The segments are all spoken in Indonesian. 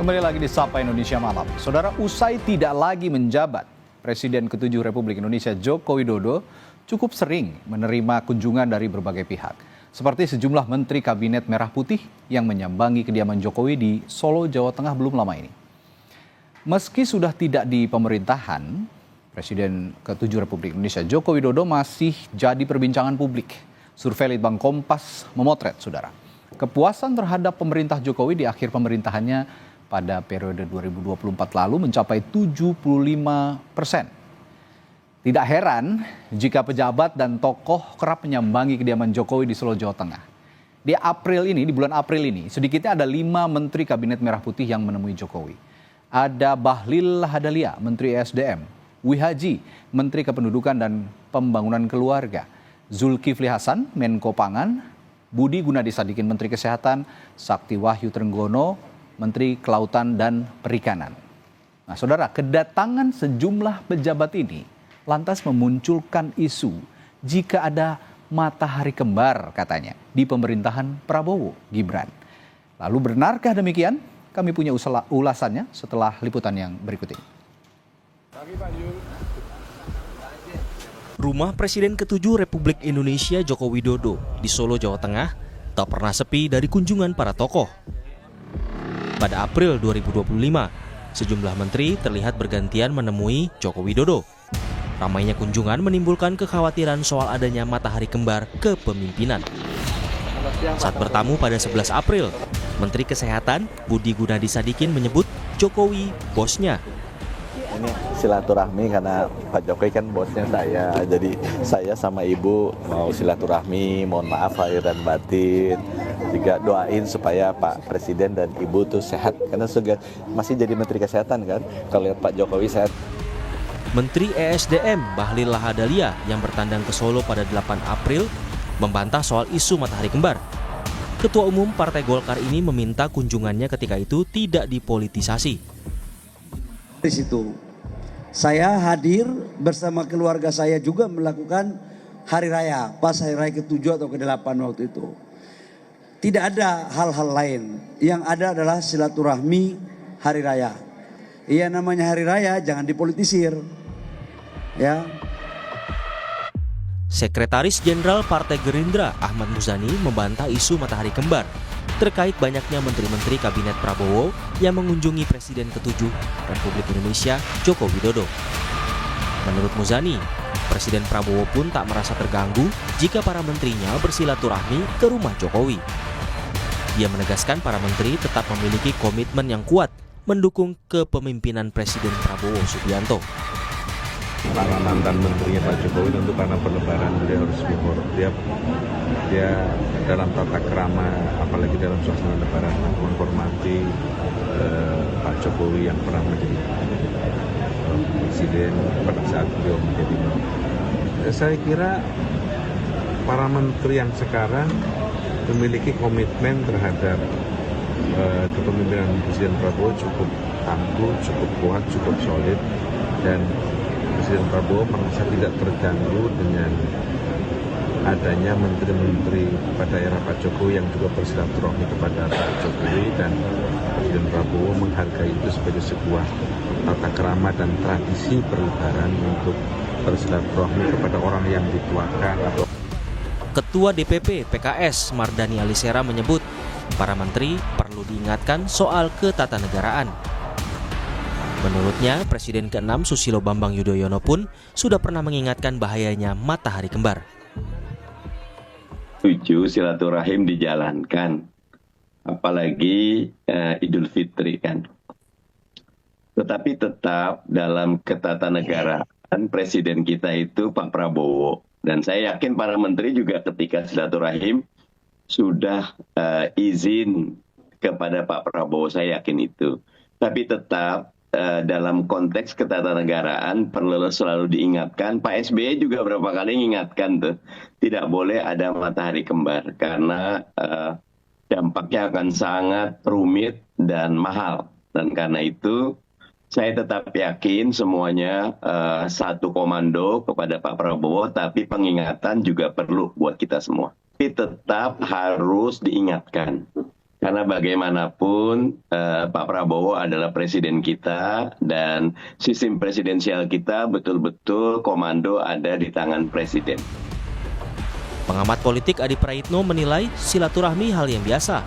Kembali lagi di Sapa Indonesia Malam. Saudara, usai tidak lagi menjabat, Presiden ke-7 Republik Indonesia Joko Widodo cukup sering menerima kunjungan dari berbagai pihak. Seperti sejumlah menteri kabinet merah putih yang menyambangi kediaman Jokowi di Solo, Jawa Tengah belum lama ini. Meski sudah tidak di pemerintahan, Presiden ke-7 Republik Indonesia Joko Widodo masih jadi perbincangan publik. Survei Litbang Kompas memotret, saudara, kepuasan terhadap pemerintah Jokowi di akhir pemerintahannya pada periode 2024 lalu mencapai 75%. Tidak heran jika pejabat dan tokoh kerap menyambangi kediaman Jokowi di Solo, Jawa Tengah. Di bulan April ini, sedikitnya ada 5 menteri kabinet merah putih yang menemui Jokowi. Ada Bahlil Lahadalia, Menteri ESDM, Wihaji, Menteri Kependudukan dan Pembangunan Keluarga, Zulkifli Hasan, Menko Pangan, Budi Gunadi Sadikin, Menteri Kesehatan, Sakti Wahyu Trenggono, Menteri Kelautan dan Perikanan. Nah, saudara, kedatangan sejumlah pejabat ini lantas memunculkan isu jika ada matahari kembar katanya di pemerintahan Prabowo Gibran. Lalu benarkah demikian? Kami punya ulasannya setelah liputan yang berikut ini. Rumah Presiden ke-7 Republik Indonesia Joko Widodo di Solo, Jawa Tengah tak pernah sepi dari kunjungan para tokoh. Pada April 2025, sejumlah menteri terlihat bergantian menemui Joko Widodo. Ramainya kunjungan menimbulkan kekhawatiran soal adanya matahari kembar kepemimpinan. Saat bertamu pada 11 April, Menteri Kesehatan Budi Gunadi Sadikin menyebut Jokowi bosnya. Ini silaturahmi karena Pak Jokowi kan bosnya saya, jadi saya sama Ibu mau silaturahmi, mohon maaf lahir dan batin, juga doain supaya Pak Presiden dan Ibu tuh sehat, karena masih jadi Menteri Kesehatan kan, kalau lihat Pak Jokowi sehat. Menteri ESDM Bahlil Lahadalia yang bertandang ke Solo pada 8 April membantah soal isu matahari kembar. Ketua Umum Partai Golkar ini meminta kunjungannya ketika itu tidak dipolitisasi. Di situ saya hadir bersama keluarga saya juga melakukan hari raya, pas hari raya ke-7 atau ke-8 waktu itu. Tidak ada hal-hal lain, yang ada adalah silaturahmi hari raya. Iya, namanya hari raya jangan dipolitisir. Ya. Sekretaris Jenderal Partai Gerindra Ahmad Muzani membantah isu matahari kembar terkait banyaknya menteri-menteri kabinet Prabowo yang mengunjungi Presiden ke-7 Republik Indonesia Joko Widodo. Menurut Muzani, Presiden Prabowo pun tak merasa terganggu jika para menterinya bersilaturahmi ke rumah Jokowi. Dia menegaskan para menteri tetap memiliki komitmen yang kuat mendukung kepemimpinan Presiden Prabowo Subianto. Para mantan menterinya Pak Jokowi tentu karena berlebaran beliau harus dia dalam tata krama, apalagi dalam suasana lebaran, menghormati Pak Jokowi yang pernah menjadi presiden pada saat beliau menjadi menteri. Saya kira para menteri yang sekarang memiliki komitmen terhadap kepemimpinan Presiden Prabowo cukup tangguh, cukup kuat, cukup solid, dan Presiden Prabowo merasa tidak terganggu dengan adanya menteri-menteri pada era Pak Jokowi yang juga bersilaturahmi kepada Pak Jokowi, dan Presiden Prabowo menghargai itu sebagai sebuah tata krama dan tradisi berlebaran untuk bersilaturahmi kepada orang yang dituakan. Ketua DPP PKS Mardani Alisera menyebut para menteri perlu diingatkan soal ketatanegaraan. Menurutnya, Presiden ke-6 Susilo Bambang Yudhoyono pun sudah pernah mengingatkan bahayanya matahari kembar. 7 silaturahim dijalankan, apalagi Idul Fitri kan. Tetapi tetap dalam ketatanegaraan Presiden kita itu Pak Prabowo. Dan saya yakin para menteri juga ketika silaturahim sudah izin kepada Pak Prabowo, saya yakin itu. Tapi tetap dalam konteks ketatanegaraan perlu selalu diingatkan. Pak SBY juga berapa kali mengingatkan tuh, tidak boleh ada matahari kembar karena dampaknya akan sangat rumit dan mahal. Dan karena itu saya tetap yakin semuanya satu komando kepada Pak Prabowo, tapi pengingatan juga perlu buat kita semua. Tapi tetap harus diingatkan Karena bagaimanapun Pak Prabowo adalah presiden kita dan sistem presidensial kita betul-betul komando ada di tangan presiden. Pengamat politik Adi Praitno menilai silaturahmi hal yang biasa.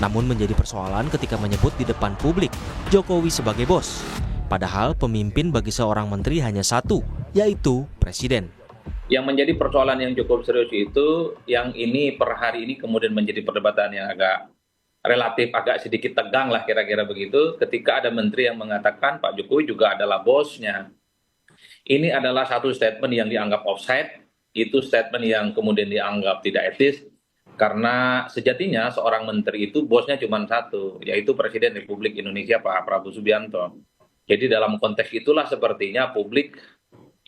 Namun menjadi persoalan ketika menyebut di depan publik Jokowi sebagai bos. Padahal pemimpin bagi seorang menteri hanya satu, yaitu presiden. Yang menjadi persoalan yang cukup serius itu, yang ini per hari ini kemudian menjadi perdebatan yang agak sedikit tegang lah kira-kira begitu, ketika ada menteri yang mengatakan Pak Jokowi juga adalah bosnya. Ini adalah satu statement yang dianggap offside, itu statement yang kemudian dianggap tidak etis, karena sejatinya seorang menteri itu bosnya cuma satu, yaitu Presiden Republik Indonesia Pak Prabowo Subianto. Jadi dalam konteks itulah sepertinya publik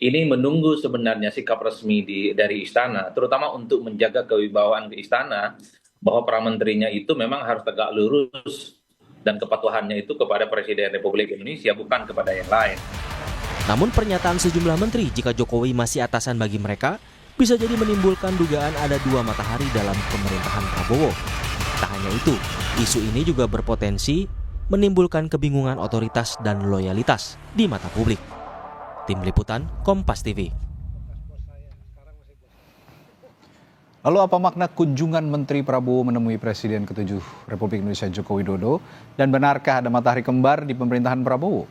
ini menunggu sebenarnya sikap resmi dari istana, terutama untuk menjaga kewibawaan ke istana, bahwa para menterinya itu memang harus tegak lurus dan kepatuhannya itu kepada Presiden Republik Indonesia, bukan kepada yang lain. Namun pernyataan sejumlah menteri jika Jokowi masih atasan bagi mereka bisa jadi menimbulkan dugaan ada dua matahari dalam pemerintahan Prabowo. Tak hanya itu, isu ini juga berpotensi menimbulkan kebingungan otoritas dan loyalitas di mata publik. Tim Liputan, Kompas TV. Lalu apa makna kunjungan Menteri Prabowo menemui Presiden ke-7 Republik Indonesia Joko Widodo? Dan benarkah ada matahari kembar di pemerintahan Prabowo?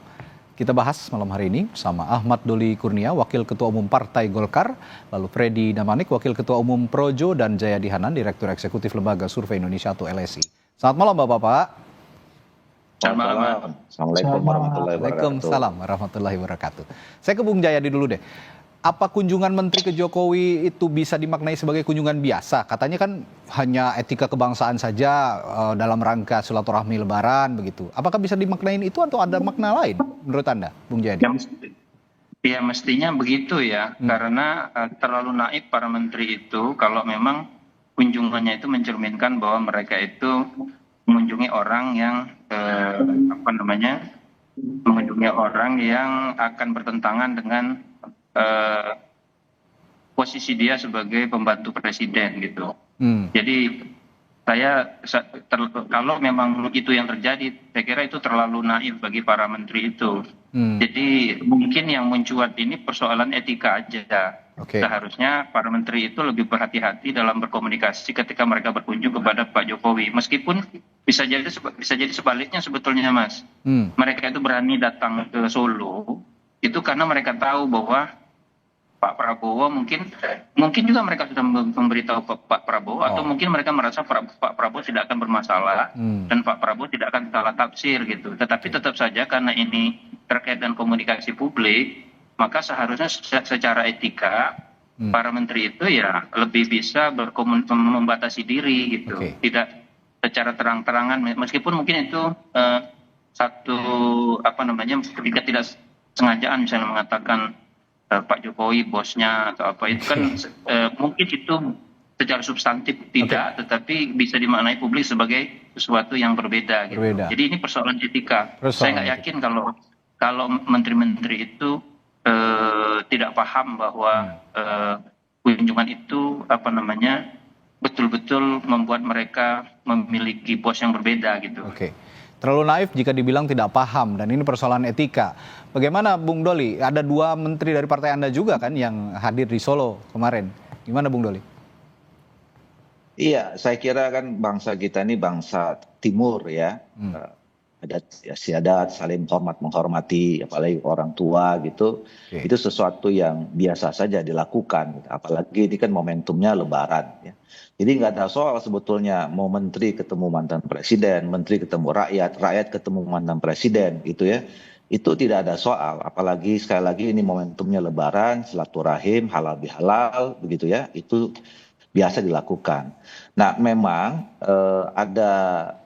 Kita bahas malam hari ini bersama Ahmad Doli Kurnia, Wakil Ketua Umum Partai Golkar, lalu Freddy Damanik, Wakil Ketua Umum Projo, dan Jayadi Hanan, Direktur Eksekutif Lembaga Survei Indonesia atau LSI. Selamat malam Bapak-Bapak. Selamat malam. Assalamualaikum warahmatullahi wabarakatuh. Waalaikumsalam warahmatullahi wabarakatuh. Saya ke Bung Jayadi dulu deh. Apa kunjungan Menteri ke Jokowi itu bisa dimaknai sebagai kunjungan biasa? Katanya kan hanya etika kebangsaan saja dalam rangka silaturahmi Lebaran begitu. Apakah bisa dimaknain itu atau ada makna lain menurut Anda, Bung Jayadi? Ya mestinya begitu ya, karena terlalu naif para menteri itu kalau memang kunjungannya itu mencerminkan bahwa mereka itu mengunjungi orang yang mengunjungi orang yang akan bertentangan dengan posisi dia sebagai pembantu presiden gitu. Jadi kalau memang itu yang terjadi, saya kira itu terlalu naif bagi para menteri itu. Jadi mungkin yang mencuat ini persoalan etika aja. Seharusnya para menteri itu lebih berhati-hati dalam berkomunikasi ketika mereka berkunjung kepada Pak Jokowi. Meskipun bisa jadi sebaliknya sebetulnya Mas. Mereka itu berani datang ke Solo itu karena mereka tahu bahwa Pak Prabowo mungkin juga mereka sudah memberitahu Pak Prabowo atau mungkin mereka merasa Pak Prabowo tidak akan bermasalah dan Pak Prabowo tidak akan salah tafsir gitu. Tetapi tetap saja karena ini terkait dengan komunikasi publik, maka seharusnya secara etika para menteri itu ya lebih bisa membatasi diri gitu. Tidak secara terang-terangan, meskipun mungkin itu ketika tidak sengajaan misalnya mengatakan Pak Jokowi bosnya atau apa itu kan mungkin itu secara substantif tidak, tetapi bisa dimaknai publik sebagai sesuatu yang berbeda gitu. Jadi ini persoalan etika. Saya nggak yakin kalau menteri-menteri itu tidak paham bahwa kunjungan itu betul-betul membuat mereka memiliki bos yang berbeda gitu. Terlalu naif jika dibilang tidak paham, dan ini persoalan etika. Bagaimana Bung Doli? Ada dua menteri dari partai Anda juga kan yang hadir di Solo kemarin. Gimana Bung Doli? Iya, saya kira kan bangsa kita ini bangsa timur ya. Adat istiadat, saling menghormati, apalagi orang tua gitu. Itu sesuatu yang biasa saja dilakukan. Apalagi ini kan momentumnya Lebaran ya. Jadi nggak ada soal sebetulnya mau menteri ketemu mantan presiden, menteri ketemu rakyat ketemu mantan presiden gitu ya. Itu tidak ada soal, apalagi sekali lagi ini momentumnya Lebaran, silaturahim, halal bihalal begitu ya. Itu biasa dilakukan. Nah, memang ada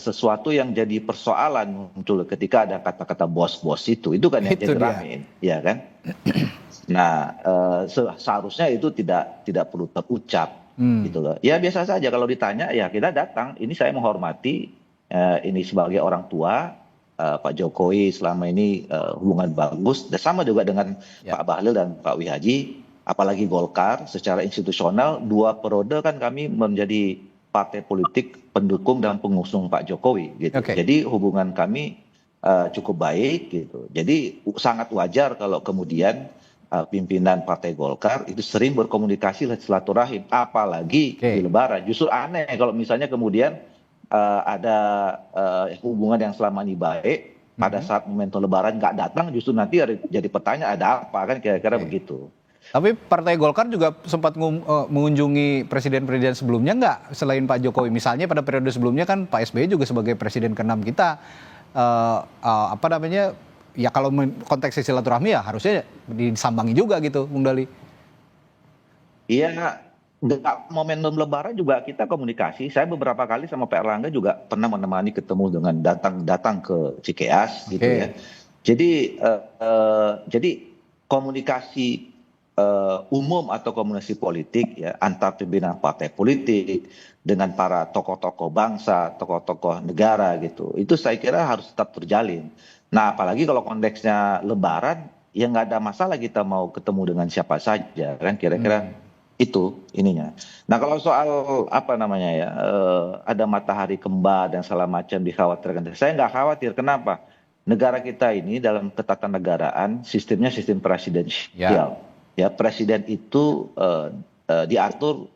sesuatu yang jadi persoalan muncul ketika ada kata-kata bos-bos itu kan yang jadi rame, ya kan? Nah, seharusnya itu tidak perlu terucap gitu loh. Ya biasa saja kalau ditanya ya kita datang. Ini saya menghormati ini sebagai orang tua Pak Jokowi selama ini hubungan bagus. Dan sama juga dengan Pak Bahlil dan Pak Wihaji. Apalagi Golkar secara institusional 2 periode kan kami menjadi partai politik pendukung dan pengusung Pak Jokowi gitu. Jadi hubungan kami cukup baik gitu. Jadi sangat wajar kalau kemudian pimpinan Partai Golkar itu sering berkomunikasi silaturahim, apalagi di Lebaran. Justru aneh kalau misalnya kemudian ada hubungan yang selama ini baik, pada saat momentum Lebaran nggak datang, justru nanti jadi pertanyaan ada apa kan kira-kira begitu. Tapi Partai Golkar juga sempat mengunjungi presiden-presiden sebelumnya nggak selain Pak Jokowi? Misalnya pada periode sebelumnya kan Pak SBY juga sebagai presiden ke-6 kita, apa namanya, ya kalau konteks silaturahmi ya harusnya disambangi juga gitu, Bung Dali. Iya, nggak momentum Lebaran juga kita komunikasi. Saya beberapa kali sama Pak Erlangga juga pernah menemani ketemu dengan datang ke Cikeas gitu ya. Jadi komunikasi umum atau komunikasi politik ya antar pimpinan partai politik dengan para tokoh-tokoh bangsa, tokoh-tokoh negara gitu. Itu saya kira harus tetap terjalin. Nah, apalagi kalau konteksnya Lebaran, ya nggak ada masalah kita mau ketemu dengan siapa saja kan kira-kira itu ininya. Nah, kalau soal apa namanya ya ada matahari kembar dan segala macam dikhawatirkan, saya nggak khawatir. Kenapa? Negara kita ini dalam ketatanegaraan sistemnya sistem presidensial. Ya, presiden itu diatur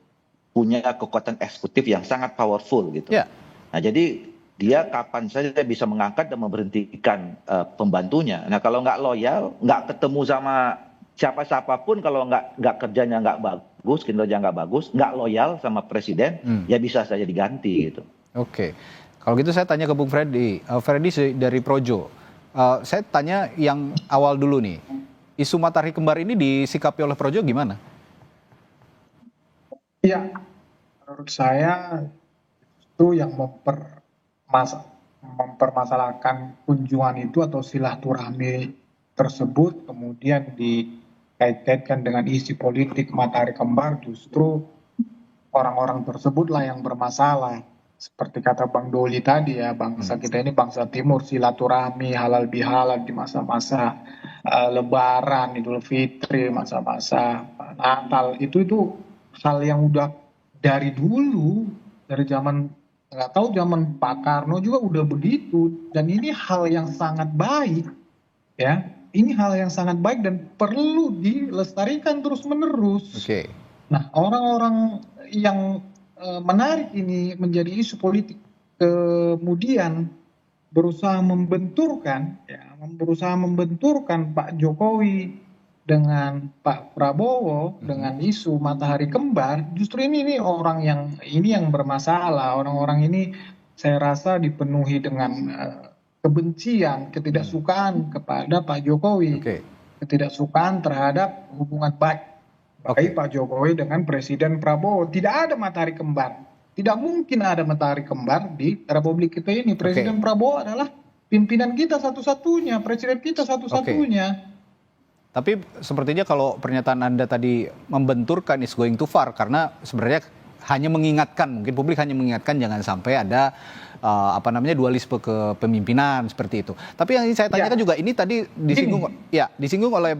punya kekuatan eksekutif yang sangat powerful gitu. Nah, jadi dia kapan saja bisa mengangkat dan memberhentikan pembantunya. Nah, kalau nggak loyal, nggak ketemu sama siapa-siapapun, kalau nggak kerjanya nggak bagus, kinerja nggak bagus, nggak loyal sama presiden, ya bisa saja diganti gitu. Oke, kalau gitu saya tanya ke Bung Freddy. Freddy dari Projo, saya tanya yang awal dulu nih. Isu matahari kembar ini disikapi oleh Projo gimana? Ya, menurut saya itu yang mempermasalahkan kunjungan itu atau silaturahmi tersebut kemudian dikait-kaitkan dengan isi politik matahari kembar, justru orang-orang tersebutlah yang bermasalah. Seperti kata Bang Doli tadi ya, bangsa kita ini bangsa timur, silaturahmi halal bihalal di masa-masa Lebaran, Idul Fitri, masa-masa Natal, itu hal yang udah dari dulu, dari zaman nggak tahu zaman Pak Karno juga udah begitu, dan ini hal yang sangat baik ya, ini hal yang sangat baik dan perlu dilestarikan terus-menerus. Nah, orang-orang yang menarik ini menjadi isu politik kemudian berusaha membenturkan Pak Jokowi dengan Pak Prabowo dengan isu matahari kembar, justru ini orang yang bermasalah. Orang-orang ini saya rasa dipenuhi dengan kebencian, ketidaksukaan kepada Pak Jokowi, ketidaksukaan terhadap hubungan baik Pak Jokowi dengan Presiden Prabowo. Tidak ada matahari kembar. Tidak mungkin ada matahari kembar di Republik kita ini. Presiden Prabowo adalah pimpinan kita satu-satunya, presiden kita satu-satunya. Tapi sepertinya kalau pernyataan Anda tadi membenturkan is going too far, karena sebenarnya hanya mengingatkan, mungkin publik hanya mengingatkan jangan sampai ada dualisme kepemimpinan seperti itu. Tapi yang saya tanyakan juga ini tadi disinggung oleh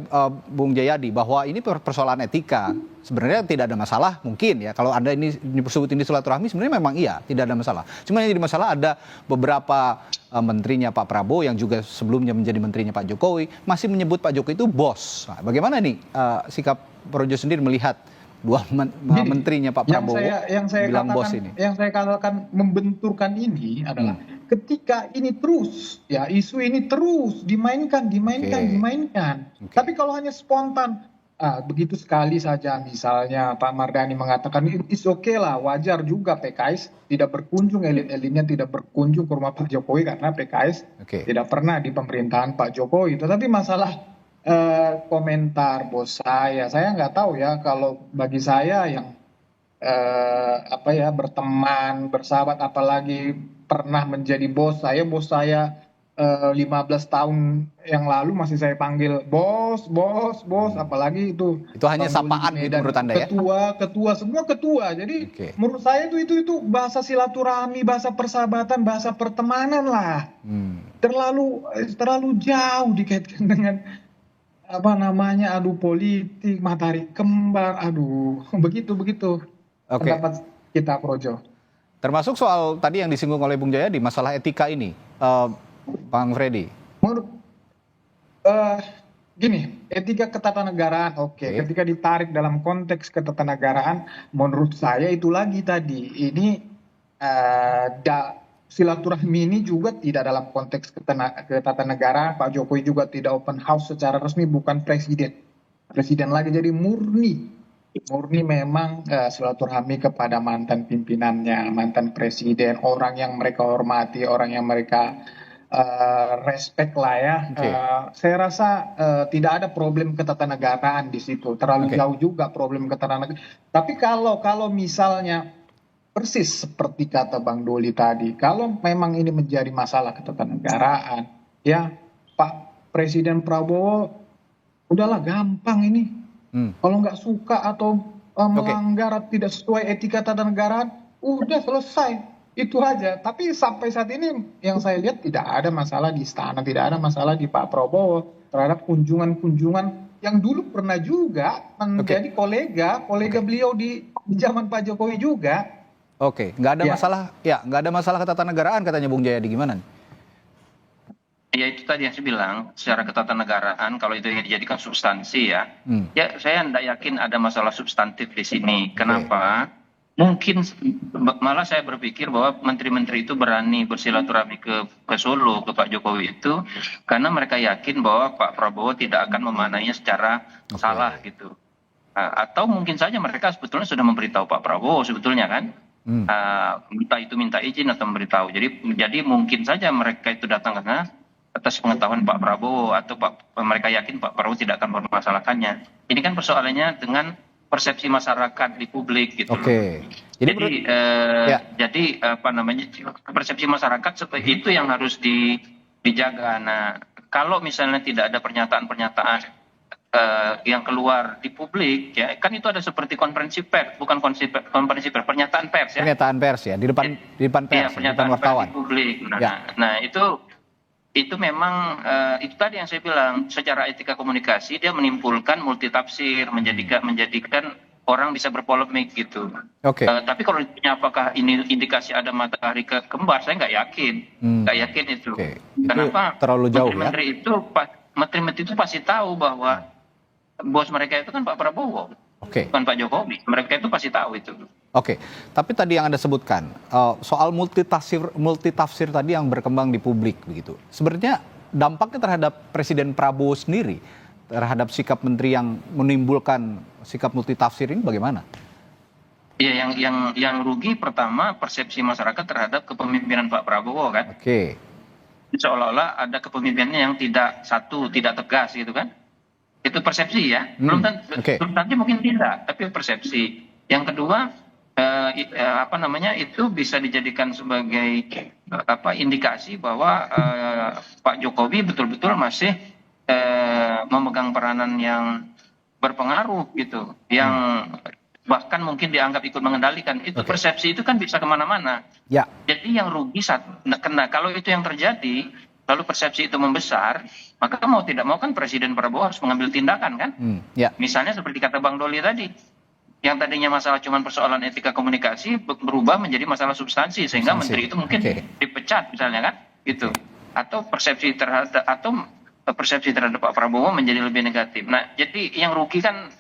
Bung Jayadi bahwa ini persoalan etika. Sebenarnya tidak ada masalah mungkin ya kalau Anda ini disebut ini silaturahmi, sebenarnya memang iya tidak ada masalah. Cuma yang jadi masalah ada beberapa menterinya Pak Prabowo yang juga sebelumnya menjadi menterinya Pak Jokowi masih menyebut Pak Jokowi itu bos. Nah, bagaimana nih sikap Projo sendiri melihat dua menterinya Pak Prabowo yang saya bilang bos ini? Yang saya katakan membenturkan ini adalah ketika ini terus ya, isu ini terus dimainkan. Tapi kalau hanya spontan, begitu sekali saja, misalnya Pak Mardhani mengatakan it's okay lah, wajar juga PKS tidak berkunjung, elit-elitnya tidak berkunjung ke rumah Pak Jokowi karena PKS tidak pernah di pemerintahan Pak Jokowi. Tetapi masalah komentar bos saya nggak tahu ya. Kalau bagi saya yang berteman, bersahabat, apalagi pernah menjadi bos saya 15 tahun yang lalu masih saya panggil bos, apalagi itu hanya sapaan gitu menurut Anda ya? Ketua semua ketua. Jadi menurut saya itu bahasa silaturahmi, bahasa persahabatan, bahasa pertemanan lah. Terlalu jauh dikaitkan dengan adu politik, matahari kembar, begitu pendapat kita Projo. Termasuk soal tadi yang disinggung oleh Bung Jayadi, masalah etika ini, Bang Freddy. Menurut gini, etika ketatanegaraan, oke. Ketika ditarik dalam konteks ketatanegaraan, menurut saya itu lagi tadi ini silaturahmi ini juga tidak dalam konteks ketatanegaraan. Pak Jokowi juga tidak open house secara resmi, bukan presiden lagi, jadi murni memang silaturahmi kepada mantan pimpinannya, mantan presiden, orang yang mereka hormati, orang yang mereka respect lah ya. Saya rasa tidak ada problem ketatanegaraan di situ, terlalu jauh juga problem ketatanegaraan. Tapi kalau misalnya persis seperti kata Bang Doli tadi, kalau memang ini menjadi masalah ketatanegaraan, ya Pak Presiden Prabowo udahlah gampang ini. Kalau nggak suka atau melanggar tidak sesuai etika ketatanegaraan, udah selesai. Itu aja. Tapi sampai saat ini yang saya lihat tidak ada masalah di istana, tidak ada masalah di Pak Prabowo terhadap kunjungan-kunjungan yang dulu pernah juga menjadi kolega beliau di zaman Pak Jokowi juga. Nggak ada masalah, nggak ada masalah ketatanegaraan katanya Bung Jayadi, gimana? Ya itu tadi yang saya bilang, secara ketatanegaraan kalau itu yang dijadikan substansi ya, ya saya tidak yakin ada masalah substantif di sini. Kenapa? Mungkin malah saya berpikir bahwa menteri-menteri itu berani bersilaturahmi ke Solo ke Pak Jokowi itu karena mereka yakin bahwa Pak Prabowo tidak akan memaknainya secara salah gitu. Atau mungkin saja mereka sebetulnya sudah memberitahu Pak Prabowo sebetulnya kan. Minta izin atau memberitahu. Jadi mungkin saja mereka itu datang karena atas pengetahuan Pak Prabowo atau mereka yakin Pak Prabowo tidak akan mempermasalahkannya. Ini kan persoalannya dengan persepsi masyarakat di publik gitu. Jadi apa namanya persepsi masyarakat seperti itu yang harus dijaga. Nah, kalau misalnya tidak ada pernyataan-pernyataan yang keluar di publik, ya kan itu ada seperti konferensi pers, bukan konferensi pers, pernyataan pers ya. Pernyataan pers ya, di depan pers, di depan wartawan. Pers di publik. Nah itu memang itu tadi yang saya bilang, secara etika komunikasi dia menimbulkan multitafsir, menjadikan orang bisa berpolemik gitu. Tapi kalau ditanya apakah ini indikasi ada matahari kembar, saya nggak yakin itu. Kenapa? Terlalu jauh Menteri-menteri itu pasti tahu bahwa bos mereka itu kan Pak Prabowo, bukan Pak Jokowi. Mereka itu pasti tahu itu. Tapi tadi yang Anda sebutkan soal multitafsir tadi yang berkembang di publik begitu. Sebenarnya dampaknya terhadap Presiden Prabowo sendiri terhadap sikap menteri yang menimbulkan sikap multitafsir ini bagaimana? Iya, yang rugi pertama persepsi masyarakat terhadap kepemimpinan Pak Prabowo kan. Seolah-olah ada kepemimpinannya yang tidak tegas gitu kan. Itu persepsi ya. Belum tentu mungkin tidak, tapi persepsi. Yang kedua itu bisa dijadikan sebagai indikasi bahwa Pak Jokowi betul-betul masih memegang peranan yang berpengaruh gitu, yang bahkan mungkin dianggap ikut mengendalikan. Itu persepsi itu kan bisa kemana-mana. Jadi yang rugi kalau itu yang terjadi, lalu persepsi itu membesar, maka mau tidak mau kan Presiden Prabowo harus mengambil tindakan kan. Misalnya seperti kata Bang Doli tadi, yang tadinya masalah cuma persoalan etika komunikasi berubah menjadi masalah substansi, sehingga menteri itu mungkin dipecat misalnya kan gitu, atau persepsi terhadap Pak Prabowo menjadi lebih negatif. Nah, jadi yang rugi kan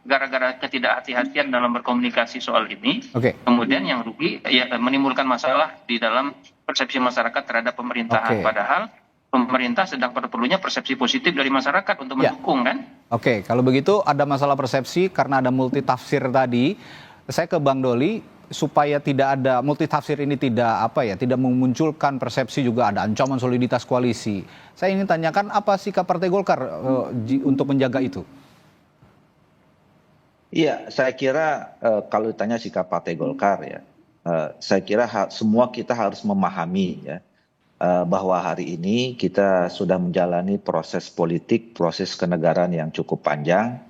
gara-gara ketidakhati-hatian dalam berkomunikasi soal ini, kemudian yang rugi ya menimbulkan masalah di dalam persepsi masyarakat terhadap pemerintahan. Padahal pemerintah sedang perlunya persepsi positif dari masyarakat untuk mendukung kan. Kalau begitu ada masalah persepsi karena ada multitafsir tadi. Saya ke Bang Doli, supaya tidak ada multitafsir ini tidak memunculkan persepsi juga ada ancaman soliditas koalisi. Saya ingin tanyakan apa sikap Partai Golkar untuk menjaga itu? Iya, saya kira kalau ditanya sikap Partai Golkar ya, saya kira semua kita harus memahami ya bahwa hari ini kita sudah menjalani proses politik, proses kenegaraan yang cukup panjang.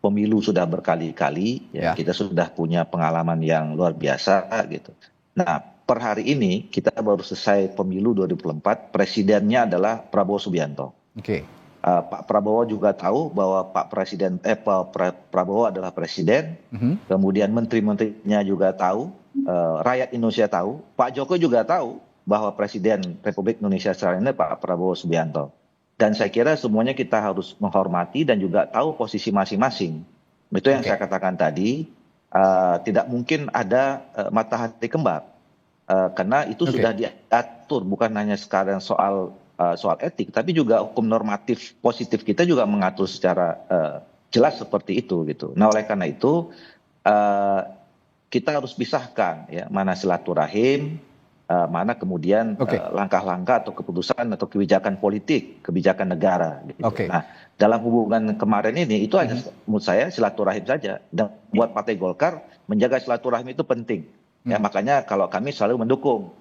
Pemilu sudah berkali-kali, kita sudah punya pengalaman yang luar biasa gitu. Nah, per hari ini kita baru selesai pemilu 2024, presidennya adalah Prabowo Subianto. Pak Prabowo juga tahu bahwa Prabowo adalah presiden, kemudian menteri-menterinya juga tahu, rakyat Indonesia tahu, Pak Jokowi juga tahu bahwa Presiden Republik Indonesia sekarang ini Pak Prabowo Subianto. Dan saya kira semuanya kita harus menghormati dan juga tahu posisi masing-masing. Itu yang saya katakan tadi, tidak mungkin ada matahari kembar, karena itu sudah diatur, bukan hanya sekarang soal etik, tapi juga hukum normatif positif kita juga mengatur secara jelas seperti itu gitu. Nah oleh karena itu kita harus pisahkan ya mana silaturahim, mana kemudian langkah-langkah atau keputusan atau kebijakan politik, kebijakan negara. Gitu. Nah dalam hubungan kemarin ini itu hanya menurut saya silaturahim saja. Dan buat Partai Golkar menjaga silaturahim itu penting. Ya makanya kalau kami selalu mendukung.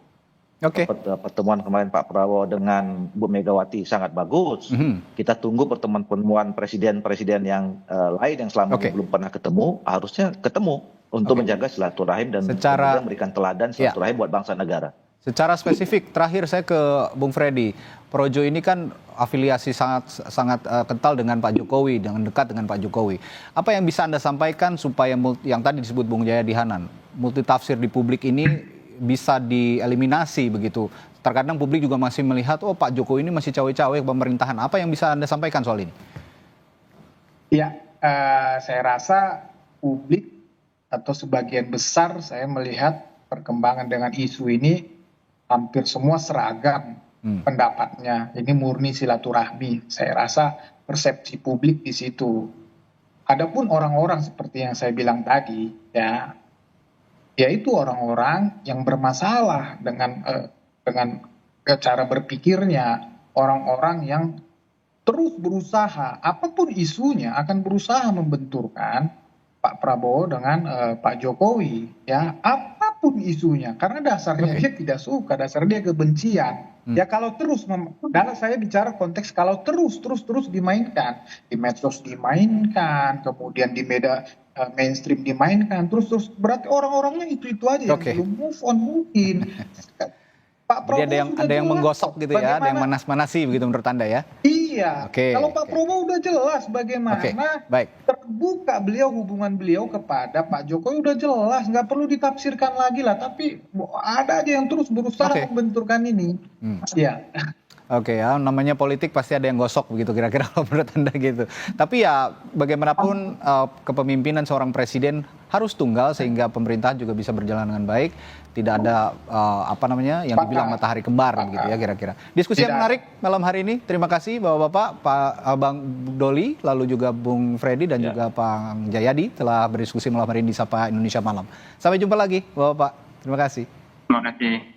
Pertemuan kemarin Pak Prabowo dengan Bu Megawati sangat bagus. Kita tunggu pertemuan presiden-presiden yang lain yang selama ini belum pernah ketemu, harusnya ketemu untuk menjaga silaturahim dan memberikan teladan silaturahim buat bangsa negara. Secara spesifik, terakhir saya ke Bung Freddy. Projo ini kan afiliasi sangat kental dengan Pak Jokowi, dengan dekat dengan Pak Jokowi. Apa yang bisa Anda sampaikan supaya yang tadi disebut Bung Jayadi Hanan, multitafsir di publik ini bisa dieliminasi begitu. Terkadang publik juga masih melihat, oh Pak Jokowi ini masih cawe-cawe pemerintahan. Apa yang bisa Anda sampaikan soal ini? Ya, saya rasa publik atau sebagian besar saya melihat perkembangan dengan isu ini hampir semua seragam pendapatnya. Ini murni silaturahmi. Saya rasa persepsi publik di situ. Adapun orang-orang seperti yang saya bilang tadi, ya yaitu orang-orang yang bermasalah dengan cara berpikirnya, orang-orang yang terus berusaha, apapun isunya akan berusaha membenturkan Pak Prabowo dengan Pak Jokowi, ya apapun isunya, karena dasarnya dia tidak suka, dasarnya dia kebencian. Ya kalau terus, dalam saya bicara konteks kalau terus dimainkan, di medsos dimainkan, kemudian di media mainstream dimainkan, terus berarti orang-orangnya itu aja yang belum move on mungkin. Pak Prabowo jadi ada yang menggosok gitu ya, ada yang manas-manasi begitu menurut Anda ya? Iya, kalau Pak Prabowo udah jelas bagaimana terbuka hubungan beliau kepada Pak Jokowi udah jelas, nggak perlu ditafsirkan lagi lah, tapi ada aja yang terus berusaha membenturkan ini. Ya. Ya, namanya politik pasti ada yang gosok begitu kira-kira kalau menurut Anda gitu. Tapi ya bagaimanapun kepemimpinan seorang presiden harus tunggal sehingga pemerintahan juga bisa berjalan dengan baik. Tidak ada yang dibilang matahari kembar begitu ya kira-kira. Diskusi yang menarik malam hari ini. Terima kasih Bapak-bapak, Bang Doli, lalu juga Bung Freddy dan juga Pak Jayadi telah berdiskusi malam hari ini di Sapa Indonesia Malam. Sampai jumpa lagi Bapak-bapak. Terima kasih. Terima kasih.